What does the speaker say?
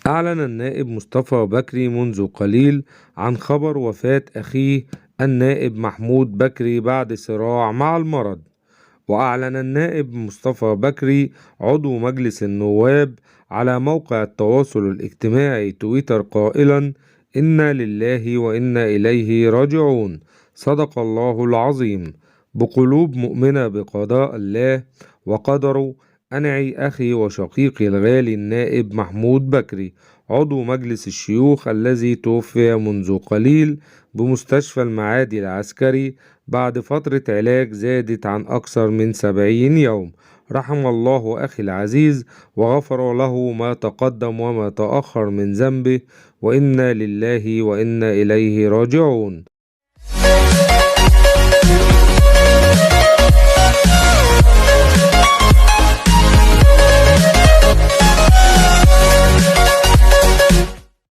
أعلن النائب مصطفى بكري منذ قليل عن خبر وفاة أخيه النائب محمود بكري بعد صراع مع المرض. وأعلن النائب مصطفى بكري عضو مجلس النواب على موقع التواصل الاجتماعي تويتر قائلا: إنا لله وإنا إليه راجعون. صدق الله العظيم. بقلوب مؤمنة بقضاء الله وقدره، أنعي أخي وشقيقي الغالي النائب محمود بكري، عضو مجلس الشيوخ الذي توفي منذ قليل بمستشفى المعادي العسكري بعد فترة علاج زادت عن أكثر من 70 يوم. رحم الله أخي العزيز وغفر له ما تقدم وما تأخر من ذنبه، وإنا لله وإنا إليه راجعون.